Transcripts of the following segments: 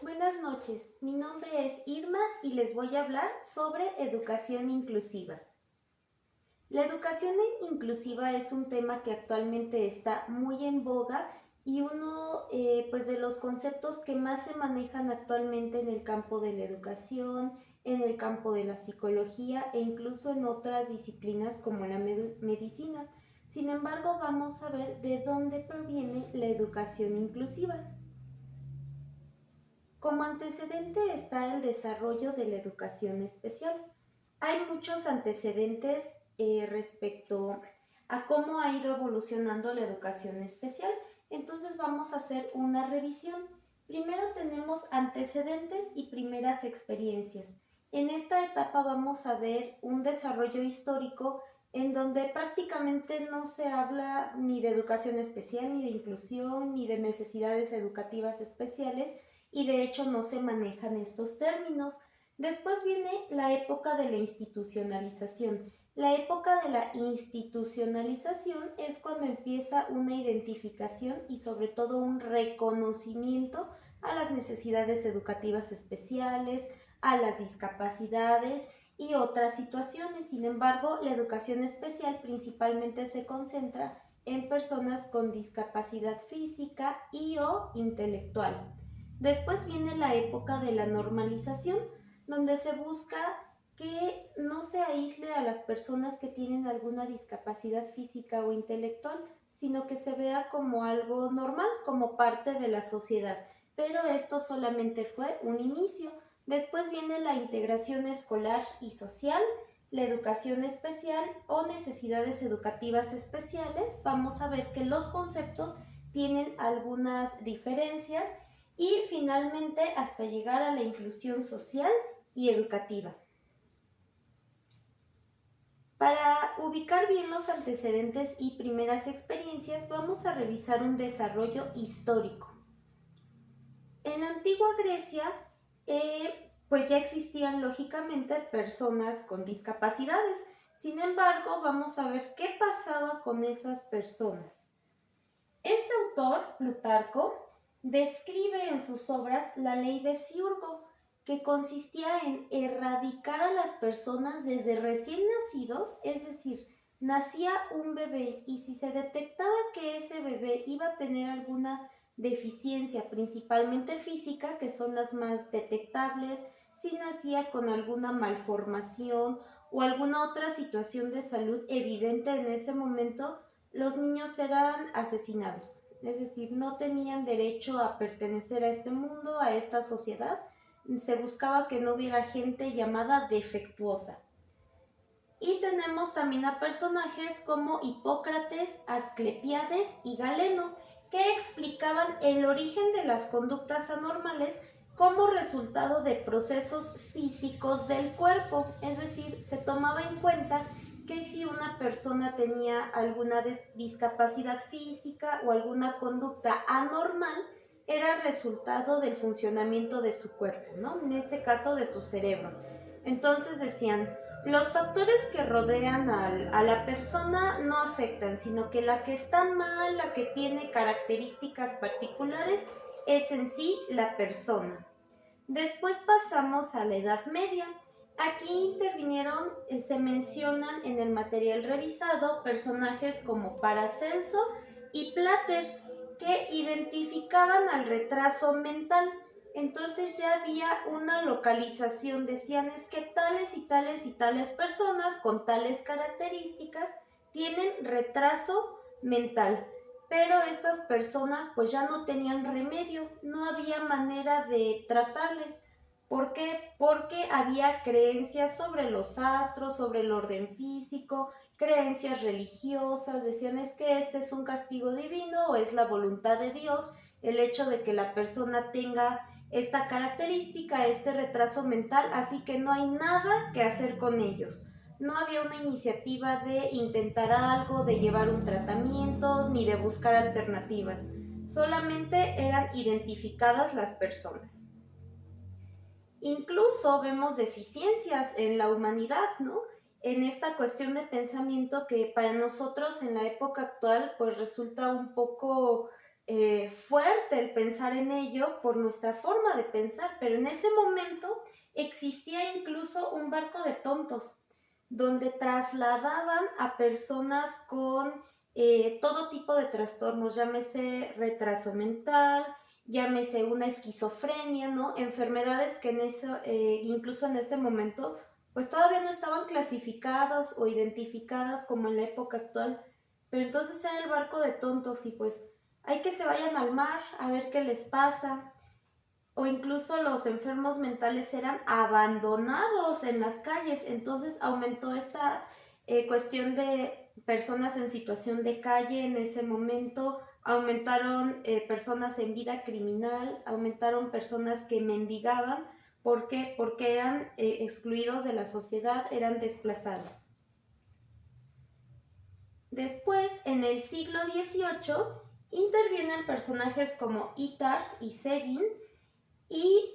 Buenas noches, mi nombre es Irma y les voy a hablar sobre educación inclusiva. La educación inclusiva es un tema que actualmente está muy en boga y uno pues de los conceptos que más se manejan actualmente en el campo de la educación, en el campo de la psicología e incluso en otras disciplinas como la medicina. Sin embargo, vamos a ver de dónde proviene la educación inclusiva. Como antecedente está el desarrollo de la educación especial. Hay muchos antecedentes respecto a cómo ha ido evolucionando la educación especial. Entonces vamos a hacer una revisión. Primero tenemos antecedentes y primeras experiencias. En esta etapa vamos a ver un desarrollo histórico en donde prácticamente no se habla ni de educación especial, ni de inclusión, ni de necesidades educativas especiales, y de hecho no se manejan estos términos. Después viene la época de la institucionalización. La época de la institucionalización es cuando empieza una identificación y sobre todo un reconocimiento a las necesidades educativas especiales, a las discapacidades y otras situaciones. Sin embargo, la educación especial principalmente se concentra en personas con discapacidad física y o intelectual. Después viene la época de la normalización, donde se busca que no se aísle a las personas que tienen alguna discapacidad física o intelectual, sino que se vea como algo normal, como parte de la sociedad. Pero esto solamente fue un inicio. Después viene la integración escolar y social, la educación especial o necesidades educativas especiales. Vamos a ver que los conceptos tienen algunas diferencias y finalmente hasta llegar a la inclusión social y educativa. Para ubicar bien los antecedentes y primeras experiencias, vamos a revisar un desarrollo histórico. En la antigua Grecia, pues ya existían lógicamente personas con discapacidades. Sin embargo, vamos a ver qué pasaba con esas personas. Este autor, Plutarco, describe en sus obras la ley de Siurgo, que consistía en erradicar a las personas desde recién nacidos, es decir, nacía un bebé y si se detectaba que ese bebé iba a tener alguna deficiencia, principalmente física, que son las más detectables, si nacía con alguna malformación o alguna otra situación de salud evidente en ese momento, los niños eran asesinados, es decir, no tenían derecho a pertenecer a este mundo, a esta sociedad. Se buscaba que no hubiera gente llamada defectuosa. Y tenemos también a personajes como Hipócrates, Asclepiades y Galeno, que explicaban el origen de las conductas anormales como resultado de procesos físicos del cuerpo, es decir, se tomaba en cuenta que si una persona tenía alguna discapacidad física o alguna conducta anormal, era resultado del funcionamiento de su cuerpo, ¿no? En este caso de su cerebro. Entonces decían, los factores que rodean a la persona no afectan, sino que la que está mal, la que tiene características particulares, es en sí la persona. Después pasamos a la Edad Media. Aquí intervinieron, se mencionan en el material revisado personajes como Paracelso y Plater, que identificaban al retraso mental. Entonces ya había una localización, decían es que tales y tales y tales personas con tales características tienen retraso mental. Pero estas personas pues ya no tenían remedio, no había manera de tratarles. ¿Por qué? Porque había creencias sobre los astros, sobre el orden físico, creencias religiosas, decían es que este es un castigo divino o es la voluntad de Dios el hecho de que la persona tenga esta característica, este retraso mental, así que no hay nada que hacer con ellos. No había una iniciativa de intentar algo, de llevar un tratamiento, ni de buscar alternativas. Solamente eran identificadas las personas. Incluso vemos deficiencias en la humanidad, ¿no? En esta cuestión de pensamiento que para nosotros en la época actual pues resulta un poco fuerte el pensar en ello por nuestra forma de pensar, pero en ese momento existía incluso un barco de tontos donde trasladaban a personas con todo tipo de trastornos, llámese retraso mental, llámese una esquizofrenia, ¿no? Enfermedades que incluso en ese momento pues todavía no estaban clasificadas o identificadas como en la época actual, pero entonces era el barco de tontos y pues hay que se vayan al mar a ver qué les pasa. O incluso los enfermos mentales eran abandonados en las calles. Entonces aumentó esta cuestión de personas en situación de calle en ese momento. Aumentaron personas en vida criminal, aumentaron personas que mendigaban. ¿Por qué? Porque eran excluidos de la sociedad, eran desplazados. Después, en el siglo XVIII, intervienen personajes como Itard y Seguin y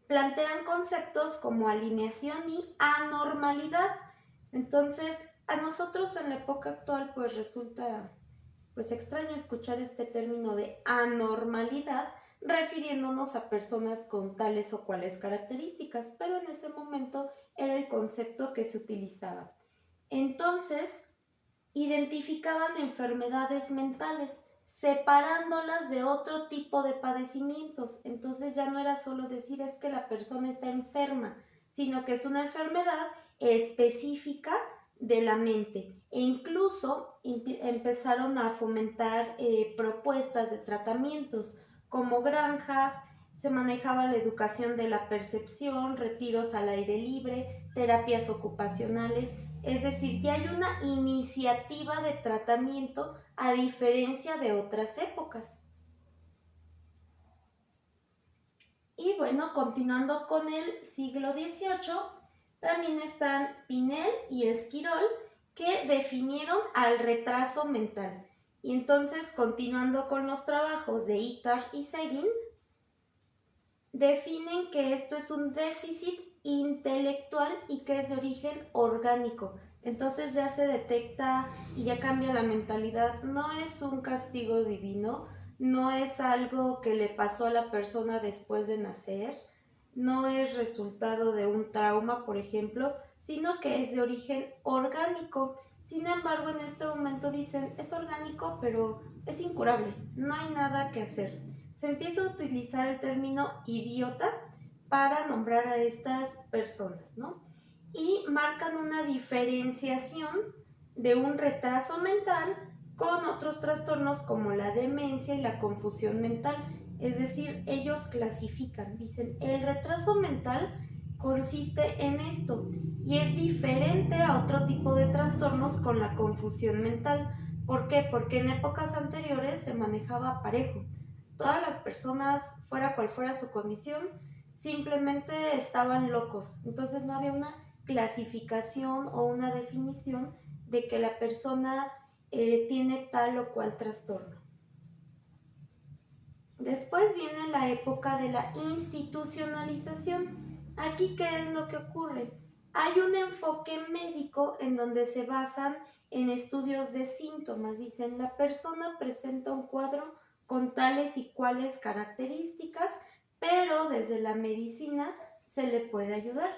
plantean conceptos como alineación y anormalidad. Entonces, a nosotros en la época actual pues resulta pues extraño escuchar este término de anormalidad refiriéndonos a personas con tales o cuales características, pero en ese momento era el concepto que se utilizaba. Entonces, identificaban enfermedades mentales, separándolas de otro tipo de padecimientos. Entonces ya no era solo decir es que la persona está enferma, sino que es una enfermedad específica de la mente. E incluso empezaron a fomentar propuestas de tratamientos como granjas, se manejaba la educación de la percepción, retiros al aire libre, terapias ocupacionales, es decir, ya hay una iniciativa de tratamiento a diferencia de otras épocas. Y bueno, continuando con el siglo XVIII, también están Pinel y Esquirol, que definieron al retraso mental. Y entonces, continuando con los trabajos de Itard y Seguin, definen que esto es un déficit intelectual y que es de origen orgánico. Entonces ya se detecta y ya cambia la mentalidad. No es un castigo divino, no es algo que le pasó a la persona después de nacer, no es resultado de un trauma, por ejemplo, sino que es de origen orgánico. Sin embargo, en este momento dicen, es orgánico, pero es incurable, no hay nada que hacer. Se empieza a utilizar el término idiota para nombrar a estas personas, ¿no? Y marcan una diferenciación de un retraso mental con otros trastornos como la demencia y la confusión mental. Es decir, ellos clasifican, dicen, el retraso mental consiste en esto y es diferente a otro tipo de trastornos con la confusión mental. ¿Por qué? Porque en épocas anteriores se manejaba parejo. Todas las personas, fuera cual fuera su condición, simplemente estaban locos. Entonces no había una clasificación o una definición de que la persona tiene tal o cual trastorno. Después viene la época de la institucionalización. Aquí, ¿qué es lo que ocurre? Hay un enfoque médico en donde se basan en estudios de síntomas. Dicen, la persona presenta un cuadro con tales y cuales características, pero desde la medicina se le puede ayudar.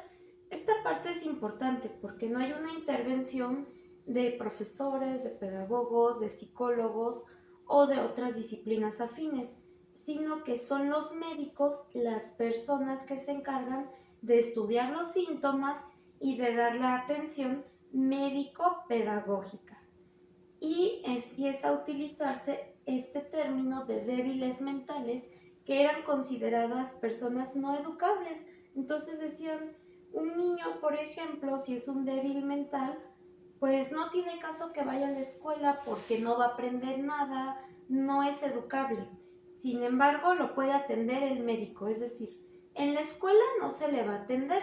Esta parte es importante porque no hay una intervención de profesores, de pedagogos, de psicólogos o de otras disciplinas afines, sino que son los médicos las personas que se encargan de estudiar los síntomas y de dar la atención médico-pedagógica. Y empieza a utilizarse este término de débiles mentales que eran consideradas personas no educables. Entonces decían, un niño, por ejemplo, si es un débil mental, pues no tiene caso que vaya a la escuela porque no va a aprender nada, no es educable. Sin embargo, lo puede atender el médico, es decir, en la escuela no se le va a atender,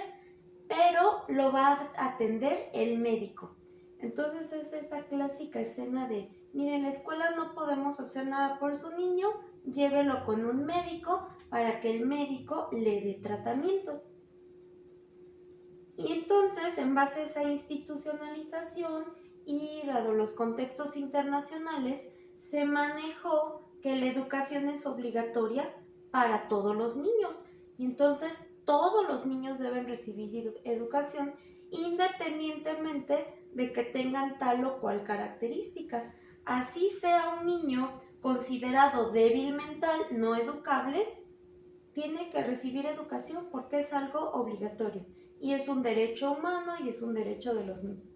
pero lo va a atender el médico. Entonces es esta clásica escena de, mire, en la escuela no podemos hacer nada por su niño, llévelo con un médico para que el médico le dé tratamiento. Y entonces, en base a esa institucionalización y dado los contextos internacionales, se manejó que la educación es obligatoria para todos los niños. Y entonces todos los niños deben recibir educación independientemente de que tengan tal o cual característica. Así sea un niño considerado débil mental, no educable, tiene que recibir educación porque es algo obligatorio y es un derecho humano y es un derecho de los niños.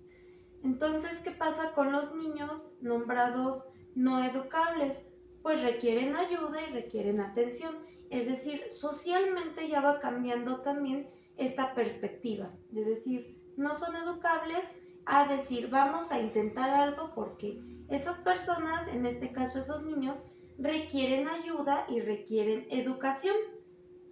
Entonces, ¿qué pasa con los niños nombrados no educables? Pues requieren ayuda y requieren atención. Es decir, socialmente ya va cambiando también esta perspectiva de decir, no son educables, a decir, vamos a intentar algo porque esas personas, en este caso esos niños, requieren ayuda y requieren educación,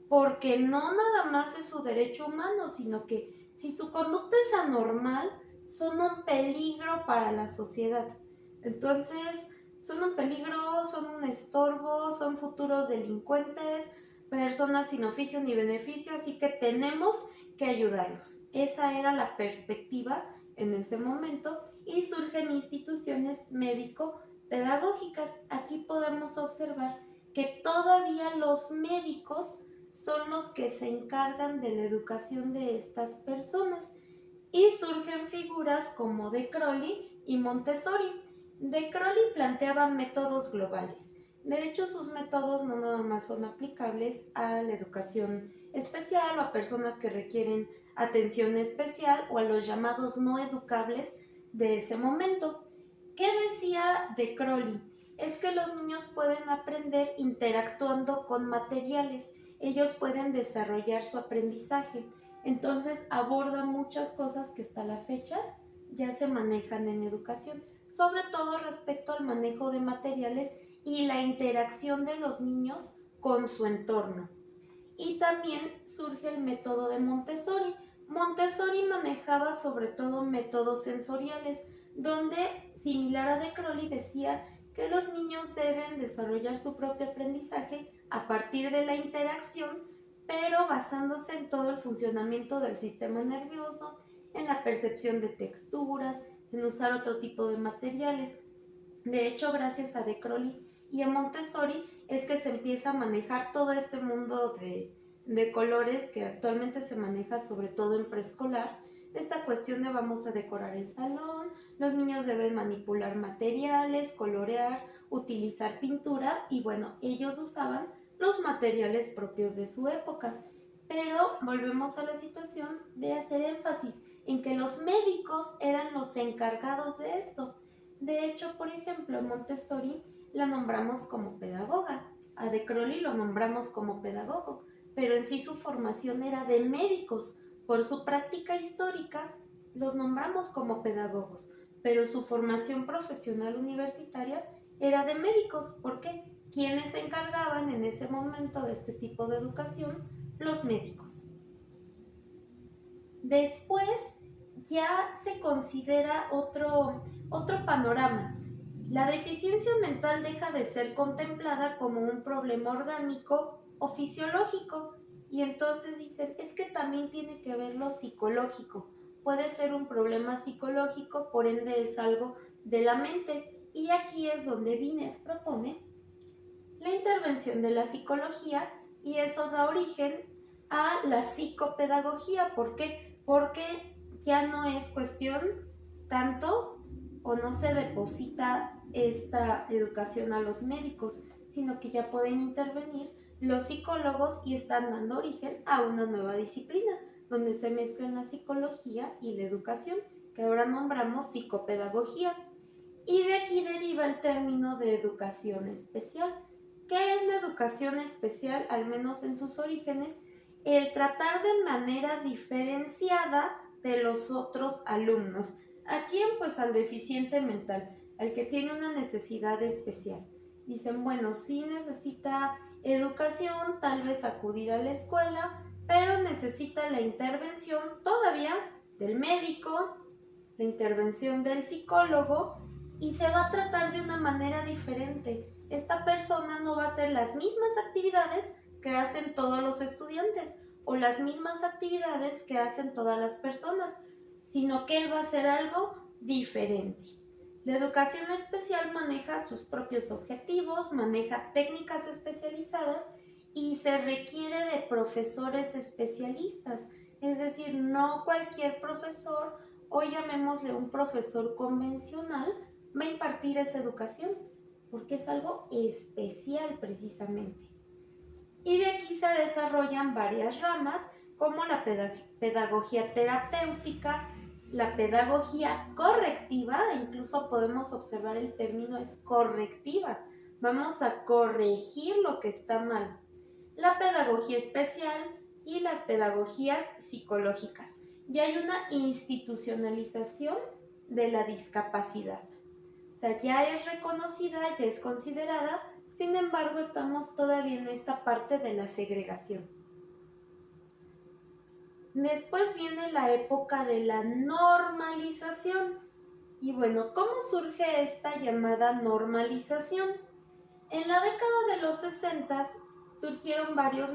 porque no nada más es su derecho humano, sino que si su conducta es anormal, son un peligro para la sociedad. Entonces, son un peligro, son un estorbo, son futuros delincuentes, personas sin oficio ni beneficio, así que tenemos que ayudarlos. Esa era la perspectiva en ese momento y surgen instituciones médico-pedagógicas. Aquí podemos observar que todavía los médicos son los que se encargan de la educación de estas personas y surgen figuras como De Crowley y Montessori. De Crowley planteaba métodos globales. De hecho, sus métodos no nada más son aplicables a la educación especial o a personas que requieren atención especial o a los llamados no educables de ese momento. ¿Qué decía De Crowley? Es que los niños pueden aprender interactuando con materiales. Ellos pueden desarrollar su aprendizaje. Entonces aborda muchas cosas que hasta la fecha ya se manejan en educación, sobre todo respecto al manejo de materiales y la interacción de los niños con su entorno. Y también surge el método de Montessori. Montessori manejaba sobre todo métodos sensoriales, donde, similar a De Crowley, decía que los niños deben desarrollar su propio aprendizaje a partir de la interacción, pero basándose en todo el funcionamiento del sistema nervioso, en la percepción de texturas, en usar otro tipo de materiales. De hecho, gracias a De Crowley y a Montessori es que se empieza a manejar todo este mundo de colores que actualmente se maneja sobre todo en preescolar. Esta cuestión de vamos a decorar el salón, los niños deben manipular materiales, colorear, utilizar pintura y bueno, ellos usaban los materiales propios de su época. Pero volvemos a la situación de hacer énfasis en que los médicos eran los encargados de esto. De hecho, por ejemplo, a Montessori la nombramos como pedagoga, a De Crowley lo nombramos como pedagogo, pero en sí su formación era de médicos. Por su práctica histórica los nombramos como pedagogos, pero su formación profesional universitaria era de médicos. ¿Por qué? ¿Quiénes se encargaban en ese momento de este tipo de educación? Los médicos. Después ya se considera otro panorama. La deficiencia mental deja de ser contemplada como un problema orgánico o fisiológico y entonces dicen, es que también tiene que ver lo psicológico. Puede ser un problema psicológico, por ende es algo de la mente. Y aquí es donde Binet propone la intervención de la psicología y eso da origen a la psicopedagogía. ¿Por qué? Porque ya no es cuestión tanto o no se deposita esta educación a los médicos, sino que ya pueden intervenir los psicólogos y están dando origen a una nueva disciplina, donde se mezclan la psicología y la educación, que ahora nombramos psicopedagogía. Y de aquí deriva el término de educación especial. ¿Qué es la educación especial? Al menos en sus orígenes, el tratar de manera diferenciada de los otros alumnos. ¿A quién? Pues al deficiente mental, al que tiene una necesidad especial. Dicen, bueno, sí necesita educación, tal vez acudir a la escuela, pero necesita la intervención todavía del médico, la intervención del psicólogo y se va a tratar de una manera diferente. Esta persona no va a hacer las mismas actividades que hacen todos los estudiantes o las mismas actividades que hacen todas las personas, sino que él va a hacer algo diferente. La educación especial maneja sus propios objetivos, maneja técnicas especializadas y se requiere de profesores especialistas. Es decir, no cualquier profesor, o llamémosle un profesor convencional, va a impartir esa educación, porque es algo especial precisamente. Y de aquí se desarrollan varias ramas, como la pedagogía terapéutica, la pedagogía correctiva, incluso podemos observar el término es correctiva, vamos a corregir lo que está mal, la pedagogía especial y las pedagogías psicológicas. Y hay una institucionalización de la discapacidad. O sea, ya es reconocida, ya es considerada, sin embargo, estamos todavía en esta parte de la segregación. Después viene la época de la normalización. Y bueno, ¿cómo surge esta llamada normalización? En la década de los 60 surgieron varios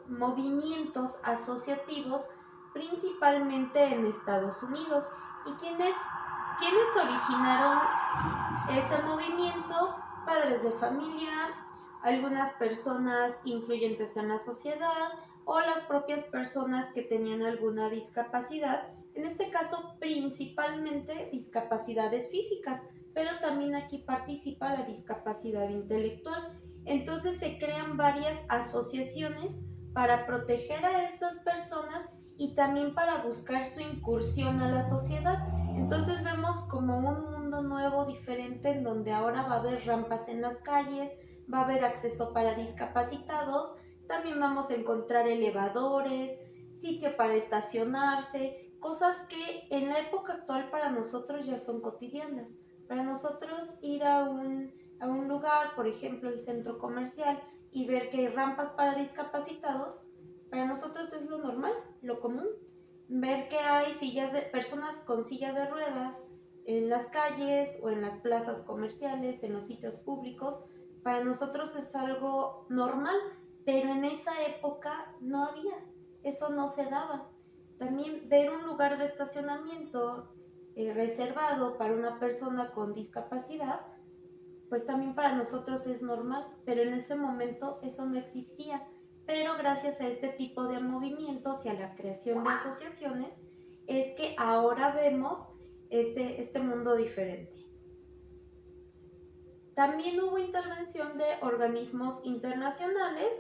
movimientos asociativos, principalmente en Estados Unidos. ¿Y quiénes originaron ese movimiento? Padres de familia, algunas personas influyentes en la sociedad o las propias personas que tenían alguna discapacidad, en este caso principalmente discapacidades físicas, pero también aquí participa la discapacidad intelectual. Entonces se crean varias asociaciones para proteger a estas personas y también para buscar su incursión a la sociedad. Entonces vemos como un mundo nuevo, diferente, en donde ahora va a haber rampas en las calles, va a haber acceso para discapacitados, también vamos a encontrar elevadores, sitio para estacionarse, cosas que en la época actual para nosotros ya son cotidianas. Para nosotros ir a un lugar, por ejemplo el centro comercial, y ver que hay rampas para discapacitados, para nosotros es lo normal, lo común. Ver que hay personas con silla de ruedas en las calles o en las plazas comerciales, en los sitios públicos, para nosotros es algo normal, pero en esa época no había, eso no se daba. También ver un lugar de estacionamiento reservado para una persona con discapacidad, pues también para nosotros es normal, pero en ese momento eso no existía. Pero gracias a este tipo de movimientos y a la creación de asociaciones es que ahora vemos este mundo diferente. También hubo intervención de organismos internacionales,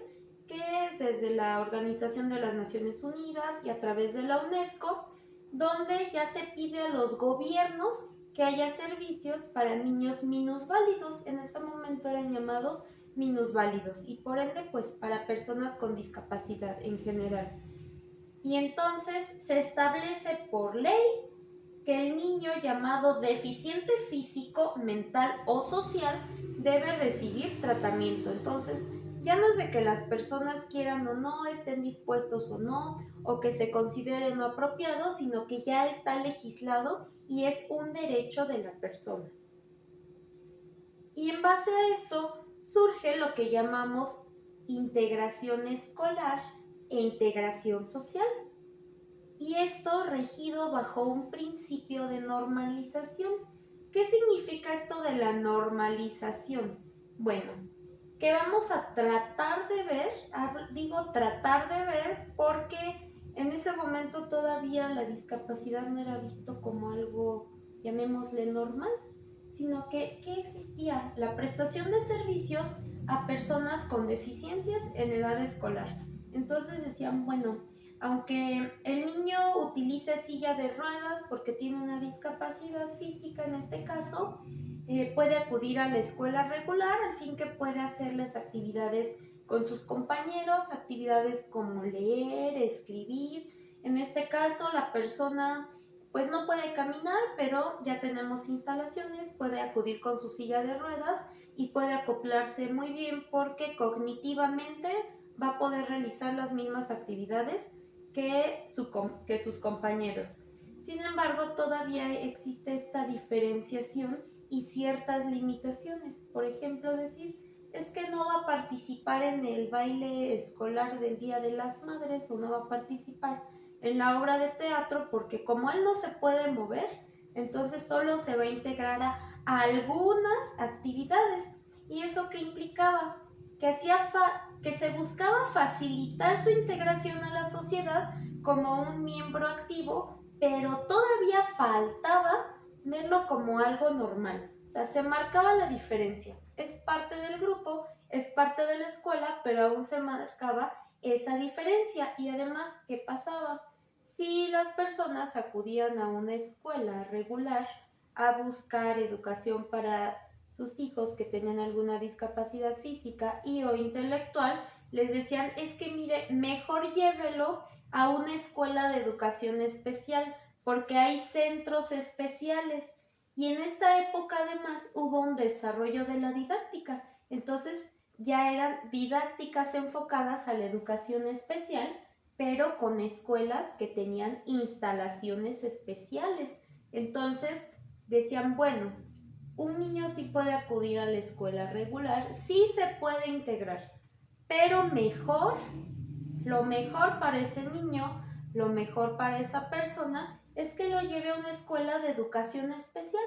que es desde la Organización de las Naciones Unidas y a través de la UNESCO, donde ya se pide a los gobiernos que haya servicios para niños minusválidos. En ese momento eran llamados minusválidos y por ende pues para personas con discapacidad en general. Y entonces se establece por ley que el niño llamado deficiente físico, mental o social debe recibir tratamiento. Entonces, ya no es de que las personas quieran o no, estén dispuestos o no, o que se considere no apropiado, sino que ya está legislado y es un derecho de la persona. Y en base a esto surge lo que llamamos integración escolar e integración social. Y esto regido bajo un principio de normalización. ¿Qué significa esto de la normalización? Bueno, que vamos a tratar de ver, digo tratar de ver porque en ese momento todavía la discapacidad no era visto como algo, llamémosle normal, sino que existía la prestación de servicios a personas con deficiencias en edad escolar. Entonces decían, bueno, aunque el niño utilice silla de ruedas porque tiene una discapacidad física en este caso, puede acudir a la escuela regular, al fin que puede hacerles actividades con sus compañeros, actividades como leer, escribir. En este caso la persona pues no puede caminar, pero ya tenemos instalaciones, puede acudir con su silla de ruedas y puede acoplarse muy bien porque cognitivamente va a poder realizar las mismas actividades que sus compañeros. Sin embargo, todavía existe esta diferenciación y ciertas limitaciones. Por ejemplo, decir, es que no va a participar en el baile escolar del Día de las Madres o no va a participar en la obra de teatro porque como él no se puede mover, entonces solo se va a integrar a a algunas actividades. ¿Y eso qué implicaba? Que se buscaba facilitar su integración a la sociedad como un miembro activo, pero todavía faltaba verlo como algo normal. O sea, se marcaba la diferencia. Es parte del grupo, es parte de la escuela, pero aún se marcaba esa diferencia. Y además, ¿qué pasaba? Si las personas acudían a una escuela regular a buscar educación para sus hijos que tenían alguna discapacidad física y o intelectual, les decían, es que mire, mejor llévelo a una escuela de educación especial, porque hay centros especiales. Y en esta época además hubo un desarrollo de la didáctica. Entonces ya eran didácticas enfocadas a la educación especial, pero con escuelas que tenían instalaciones especiales. Entonces decían, bueno, un niño sí puede acudir a la escuela regular, sí se puede integrar, pero lo mejor para ese niño, lo mejor para esa persona es que lo lleve a una escuela de educación especial.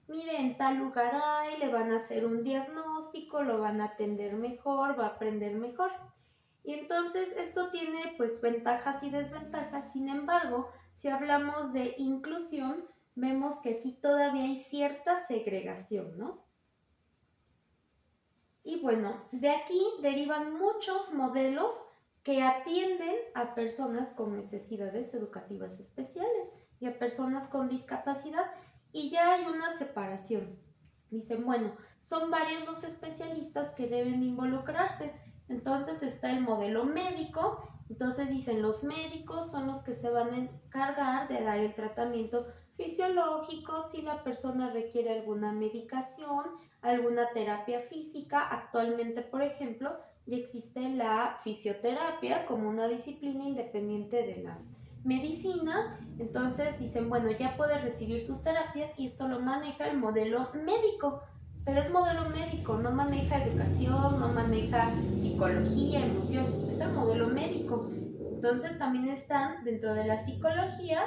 Mire, en tal lugar hay, le van a hacer un diagnóstico, lo van a atender mejor, va a aprender mejor. Y entonces esto tiene pues ventajas y desventajas. Sin embargo, si hablamos de inclusión, vemos que aquí todavía hay cierta segregación, ¿no? Y bueno, de aquí derivan muchos modelos que atienden a personas con necesidades educativas especiales y a personas con discapacidad, y ya hay una separación. Dicen, bueno, son varios los especialistas que deben involucrarse. Entonces está el modelo médico. Entonces dicen, los médicos son los que se van a encargar de dar el tratamiento fisiológico si la persona requiere alguna medicación, alguna terapia física. Actualmente, por ejemplo, ya existe la fisioterapia como una disciplina independiente de la medicina. Entonces dicen, bueno, ya puede recibir sus terapias, y esto lo maneja el modelo médico. Pero es modelo médico, no maneja educación, no maneja psicología, emociones, es el modelo médico. Entonces también están dentro de la psicología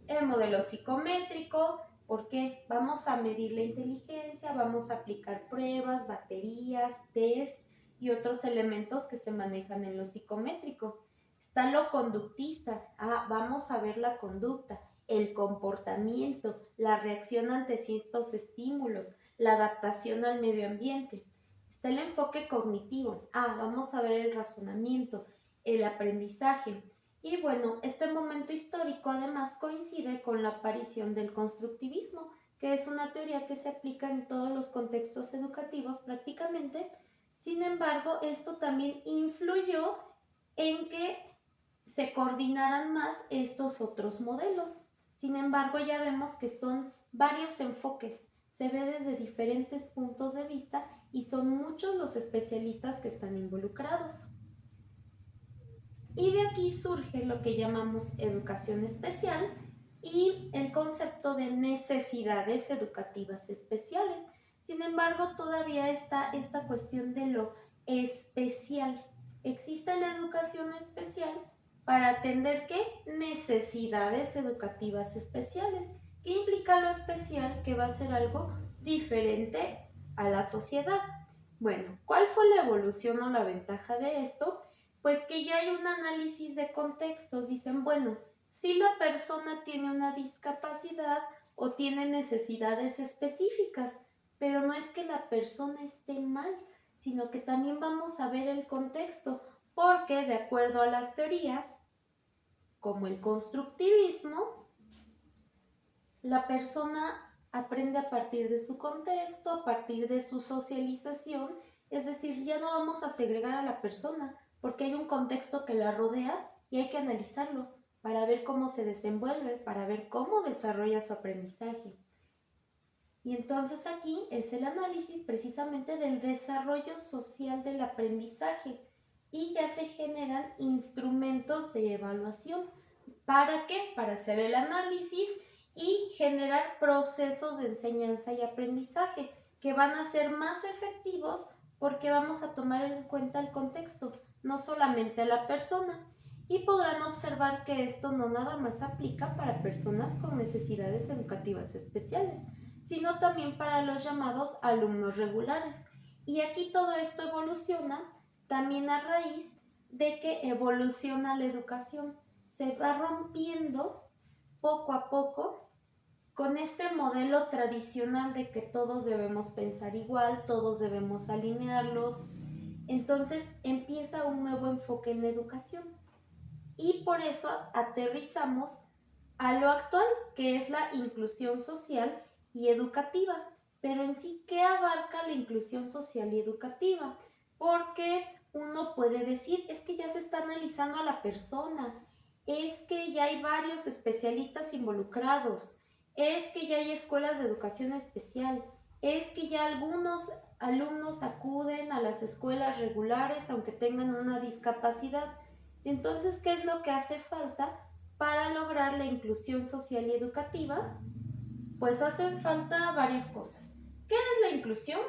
el modelo psicométrico, porque vamos a medir la inteligencia, vamos a aplicar pruebas, baterías, test y otros elementos que se manejan en lo psicométrico. Está lo conductista, vamos a ver la conducta, el comportamiento, la reacción ante ciertos estímulos, la adaptación al medio ambiente. Está el enfoque cognitivo, vamos a ver el razonamiento, el aprendizaje. Y bueno, este momento histórico además coincide con la aparición del constructivismo, que es una teoría que se aplica en todos los contextos educativos prácticamente. Sin embargo, esto también influyó en que se coordinaran más estos otros modelos. Sin embargo, ya vemos que son varios enfoques, se ve desde diferentes puntos de vista y son muchos los especialistas que están involucrados. Y de aquí surge lo que llamamos educación especial y el concepto de necesidades educativas especiales. Sin embargo, todavía está esta cuestión de lo especial. Existe la educación especial para atender ¿qué? Necesidades educativas especiales. ¿Qué implica lo especial? Que va a ser algo diferente a la sociedad. Bueno, ¿cuál fue la evolución o la ventaja de esto? Pues que ya hay un análisis de contextos. Dicen, bueno, si la persona tiene una discapacidad o tiene necesidades específicas, pero no es que la persona esté mal, sino que también vamos a ver el contexto, porque de acuerdo a las teorías, como el constructivismo, la persona aprende a partir de su contexto, a partir de su socialización, es decir, ya no vamos a segregar a la persona, porque hay un contexto que la rodea y hay que analizarlo para ver cómo se desenvuelve, para ver cómo desarrolla su aprendizaje. Y entonces aquí es el análisis precisamente del desarrollo social del aprendizaje, y ya se generan instrumentos de evaluación. ¿Para qué? Para hacer el análisis y generar procesos de enseñanza y aprendizaje que van a ser más efectivos, porque vamos a tomar en cuenta el contexto, no solamente a la persona. Y podrán observar que esto no nada más aplica para personas con necesidades educativas especiales, sino también para los llamados alumnos regulares. Y aquí todo esto evoluciona también a raíz de que evoluciona la educación. Se va rompiendo poco a poco con este modelo tradicional de que todos debemos pensar igual, todos debemos alinearlos. Entonces empieza un nuevo enfoque en la educación y por eso aterrizamos a lo actual, que es la inclusión social y educativa. Pero en sí, ¿qué abarca la inclusión social y educativa? Porque uno puede decir, es que ya se está analizando a la persona, es que ya hay varios especialistas involucrados, es que ya hay escuelas de educación especial, es que ya algunos alumnos acuden a las escuelas regulares aunque tengan una discapacidad. Entonces, ¿qué es lo que hace falta para lograr la inclusión social y educativa? Pues hacen falta varias cosas. ¿Qué es la inclusión?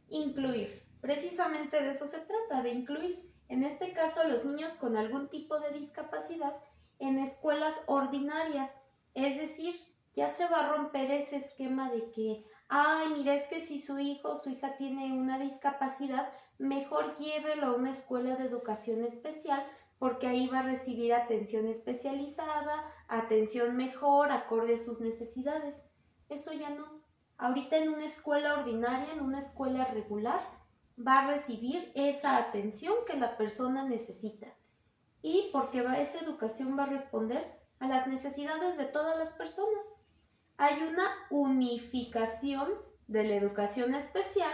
Incluir. Precisamente de eso se trata, de incluir. En este caso, a los niños con algún tipo de discapacidad en escuelas ordinarias. Es decir, ya se va a romper ese esquema de que, ay, mira, es que si su hijo o su hija tiene una discapacidad, mejor llévelo a una escuela de educación especial porque ahí va a recibir atención especializada, atención mejor, acorde a sus necesidades. Eso ya no. Ahorita en una escuela ordinaria, en una escuela regular, va a recibir esa atención que la persona necesita. Y porque esa educación va a responder a las necesidades de todas las personas. Hay una unificación de la educación especial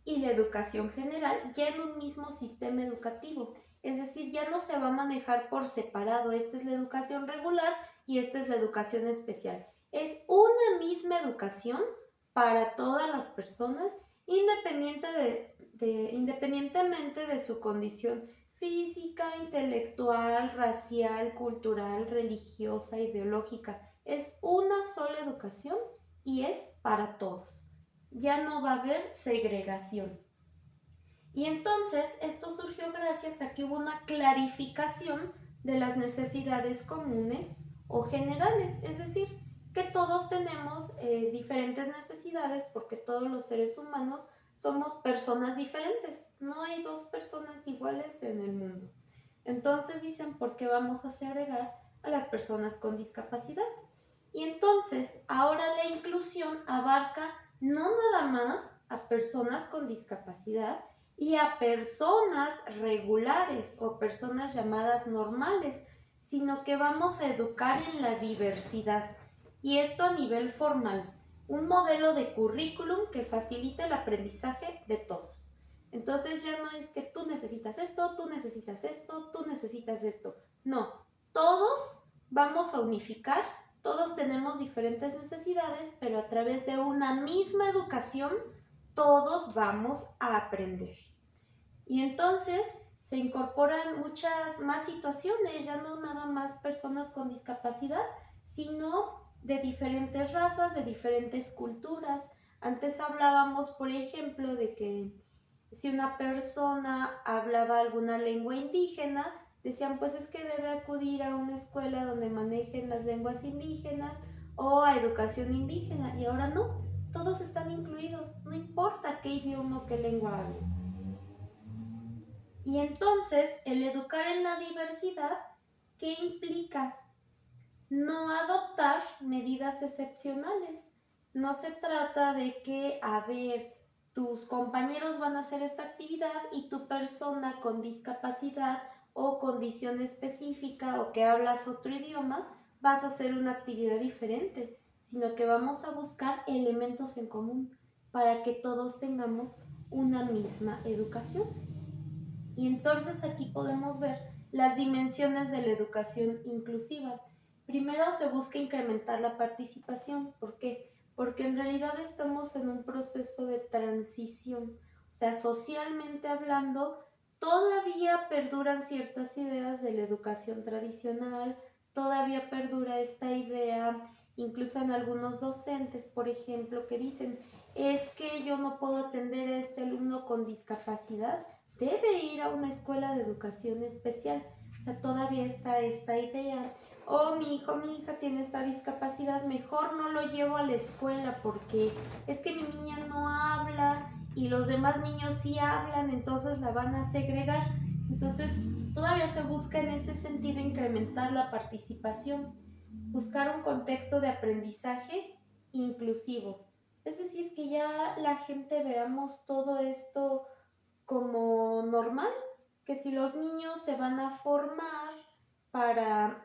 y la educación general ya en un mismo sistema educativo. Es decir, ya no se va a manejar por separado. Esta es la educación regular y esta es la educación especial. Es una misma educación para todas las personas, independientemente de su condición física, intelectual, racial, cultural, religiosa, ideológica. Es una sola educación y es para todos. Ya no va a haber segregación. Y entonces esto surgió gracias a que hubo una clarificación de las necesidades comunes o generales, es decir, que todos tenemos diferentes necesidades porque todos los seres humanos somos personas diferentes, no hay dos personas iguales en el mundo. Entonces dicen, ¿por qué vamos a segregar a las personas con discapacidad? Y entonces ahora la inclusión abarca no nada más a personas con discapacidad y a personas regulares o personas llamadas normales, sino que vamos a educar en la diversidad. Y esto a nivel formal, un modelo de currículum que facilite el aprendizaje de todos. Entonces ya no es que tú necesitas esto, tú necesitas esto, tú necesitas esto. No, todos vamos a unificar, todos tenemos diferentes necesidades, pero a través de una misma educación, todos vamos a aprender. Y entonces se incorporan muchas más situaciones, ya no nada más personas con discapacidad, sino de diferentes razas, de diferentes culturas. Antes hablábamos, por ejemplo, de que si una persona hablaba alguna lengua indígena, decían pues es que debe acudir a una escuela donde manejen las lenguas indígenas o a educación indígena. Y ahora no, todos están incluidos, no importa qué idioma o qué lengua hablen. Y entonces, el educar en la diversidad, ¿qué implica? No adoptar medidas excepcionales. No se trata de que, a ver, tus compañeros van a hacer esta actividad y tu persona con discapacidad o condición específica o que hablas otro idioma, vas a hacer una actividad diferente, sino que vamos a buscar elementos en común para que todos tengamos una misma educación. Y entonces aquí podemos ver las dimensiones de la educación inclusiva. Primero se busca incrementar la participación. ¿Por qué? Porque en realidad estamos en un proceso de transición. O sea, socialmente hablando, todavía perduran ciertas ideas de la educación tradicional, todavía perdura esta idea, incluso en algunos docentes, por ejemplo, que dicen, es que yo no puedo atender a este alumno con discapacidad, debe ir a una escuela de educación especial. O sea, todavía está esta idea, o mi hijo, mi hija tiene esta discapacidad, mejor no lo llevo a la escuela porque es que mi niña no habla y los demás niños sí hablan, entonces la van a segregar. Entonces todavía se busca en ese sentido incrementar la participación, buscar un contexto de aprendizaje inclusivo. Es decir, que ya la gente veamos todo esto como normal, que si los niños se van a formar para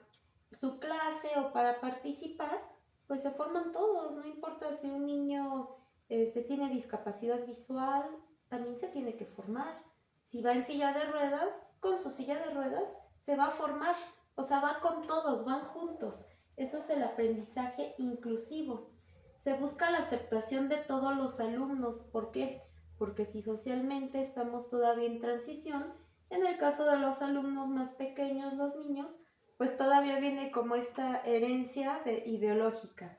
su clase o para participar, pues se forman todos, no importa si un niño tiene discapacidad visual, también se tiene que formar. Si va en silla de ruedas, con su silla de ruedas se va a formar, o sea, va con todos, van juntos. Eso es el aprendizaje inclusivo. Se busca la aceptación de todos los alumnos. ¿Por qué? Porque si socialmente estamos todavía en transición, en el caso de los alumnos más pequeños, los niños, pues todavía viene como esta herencia ideológica.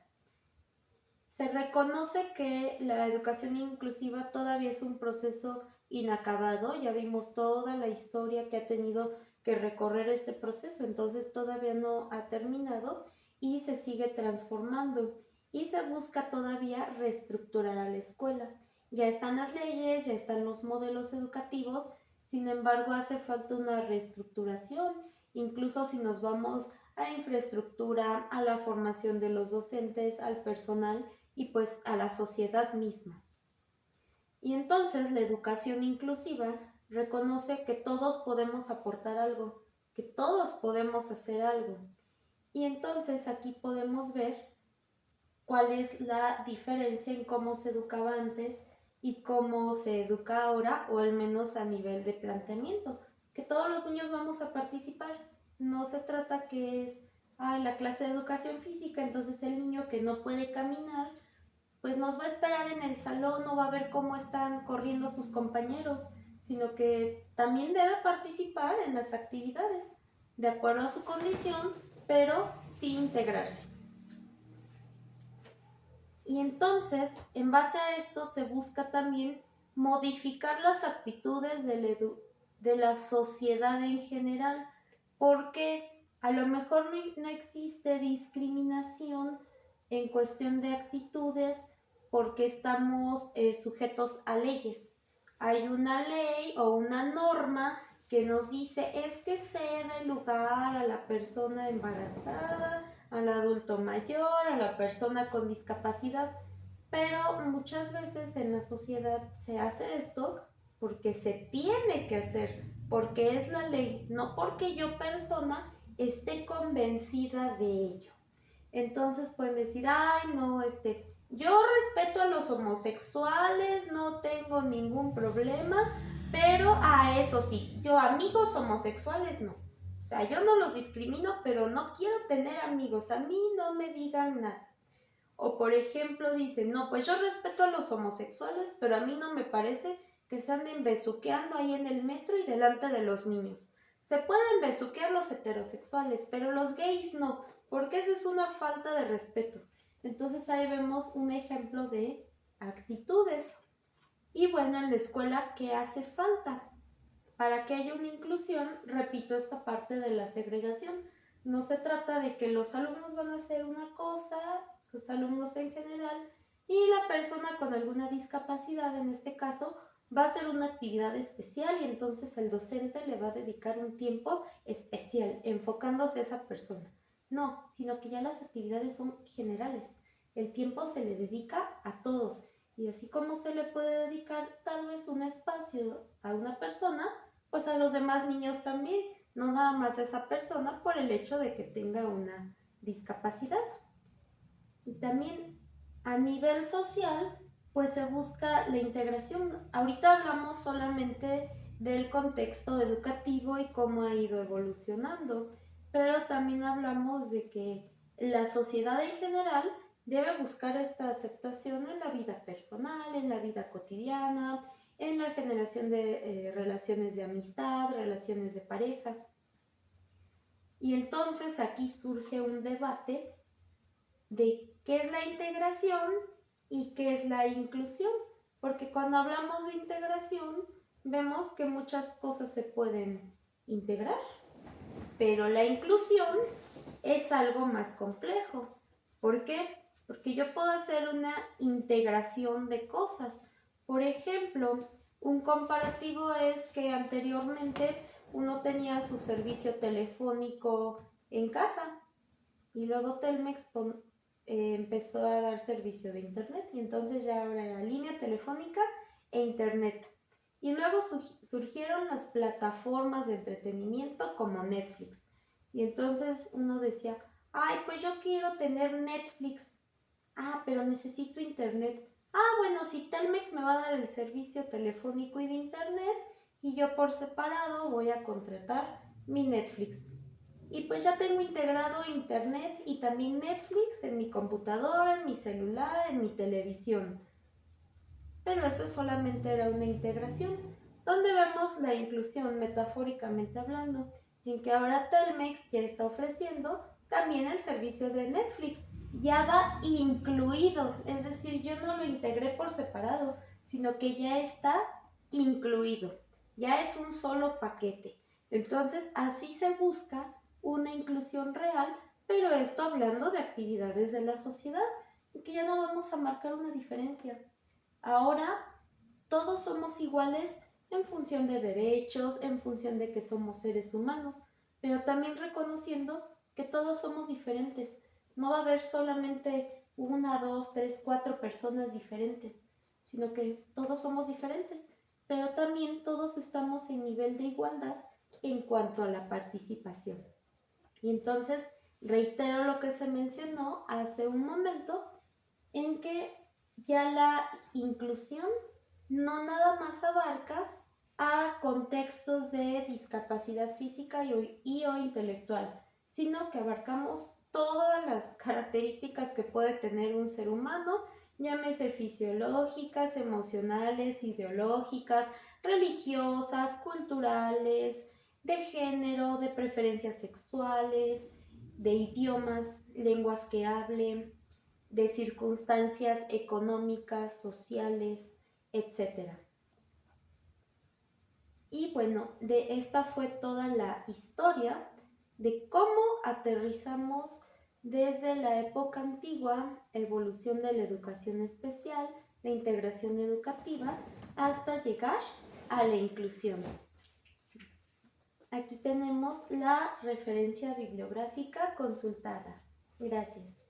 Se reconoce que la educación inclusiva todavía es un proceso inacabado, ya vimos toda la historia que ha tenido que recorrer este proceso, entonces todavía no ha terminado y se sigue transformando y se busca todavía reestructurar a la escuela. Ya están las leyes, ya están los modelos educativos, sin embargo hace falta una reestructuración, incluso si nos vamos a infraestructura, a la formación de los docentes, al personal y pues a la sociedad misma. Y entonces la educación inclusiva reconoce que todos podemos aportar algo, que todos podemos hacer algo. Y entonces aquí podemos ver cuál es la diferencia en cómo se educaba antes y cómo se educa ahora, o al menos a nivel de planteamiento, que todos los niños vamos a participar. No se trata que es la clase de educación física, entonces el niño que no puede caminar pues nos va a esperar en el salón, no va a ver cómo están corriendo sus compañeros, sino que también debe participar en las actividades, de acuerdo a su condición, pero sí integrarse. Y entonces, en base a esto, se busca también modificar las actitudes de la sociedad en general, porque a lo mejor no existe discriminación en cuestión de actitudes, porque estamos sujetos a leyes. Hay una ley o una norma que nos dice es que cede lugar a la persona embarazada, al adulto mayor, a la persona con discapacidad, pero muchas veces en la sociedad se hace esto porque se tiene que hacer, porque es la ley, no porque yo persona esté convencida de ello. Entonces pueden decir, ay, no, yo respeto a los homosexuales, no tengo ningún problema, pero a eso sí, yo amigos homosexuales no. O sea, yo no los discrimino, pero no quiero tener amigos, a mí no me digan nada. O por ejemplo dicen, no, pues yo respeto a los homosexuales, pero a mí no me parece que se anden besuqueando ahí en el metro y delante de los niños. Se pueden besuquear los heterosexuales, pero los gays no, porque eso es una falta de respeto. Entonces ahí vemos un ejemplo de actitudes. Y bueno, en la escuela, ¿qué hace falta? Para que haya una inclusión, repito esta parte de la segregación. No se trata de que los alumnos van a hacer una cosa, los alumnos en general, y la persona con alguna discapacidad, en este caso, va a hacer una actividad especial y entonces el docente le va a dedicar un tiempo especial, enfocándose a esa persona. No, sino que ya las actividades son generales. El tiempo se le dedica a todos. Y así como se le puede dedicar tal vez un espacio a una persona, pues a los demás niños también, no nada más a esa persona por el hecho de que tenga una discapacidad. Y también a nivel social, pues se busca la integración. Ahorita hablamos solamente del contexto educativo y cómo ha ido evolucionando, pero también hablamos de que la sociedad en general debe buscar esta aceptación en la vida personal, en la vida cotidiana, en la generación de relaciones de amistad, relaciones de pareja. Y entonces aquí surge un debate de qué es la integración y qué es la inclusión, porque cuando hablamos de integración vemos que muchas cosas se pueden integrar, pero la inclusión es algo más complejo. ¿Por qué? Porque yo puedo hacer una integración de cosas. Por ejemplo, un comparativo es que anteriormente uno tenía su servicio telefónico en casa y luego Telmex empezó a dar servicio de internet y entonces ya ahora era línea telefónica e internet. Y luego surgieron las plataformas de entretenimiento como Netflix. Y entonces uno decía, ay, pues yo quiero tener Netflix. Ah, pero necesito internet. Ah, bueno, si Telmex me va a dar el servicio telefónico y de internet y yo por separado voy a contratar mi Netflix. Y pues ya tengo integrado internet y también Netflix en mi computadora, en mi celular, en mi televisión. Pero eso solamente era una integración, donde vemos la inclusión metafóricamente hablando, en que ahora Telmex ya está ofreciendo también el servicio de Netflix. Ya va incluido, es decir, yo no lo integré por separado, sino que ya está incluido, ya es un solo paquete. Entonces, así se busca una inclusión real, pero esto hablando de actividades de la sociedad, que ya no vamos a marcar una diferencia. Ahora todos somos iguales en función de derechos, en función de que somos seres humanos, pero también reconociendo que todos somos diferentes. No va a haber solamente una, dos, tres, cuatro personas diferentes, sino que todos somos diferentes, pero también todos estamos en nivel de igualdad en cuanto a la participación. Y entonces reitero lo que se mencionó hace un momento, en que ya la inclusión no nada más abarca a contextos de discapacidad física y o intelectual, sino que abarcamos todas las características que puede tener un ser humano, llámese fisiológicas, emocionales, ideológicas, religiosas, culturales, de género, de preferencias sexuales, de idiomas, lenguas que hablen, de circunstancias económicas, sociales, etc. Y bueno, de esta fue toda la historia de cómo aterrizamos desde la época antigua, evolución de la educación especial, la integración educativa, hasta llegar a la inclusión. Aquí tenemos la referencia bibliográfica consultada. Gracias.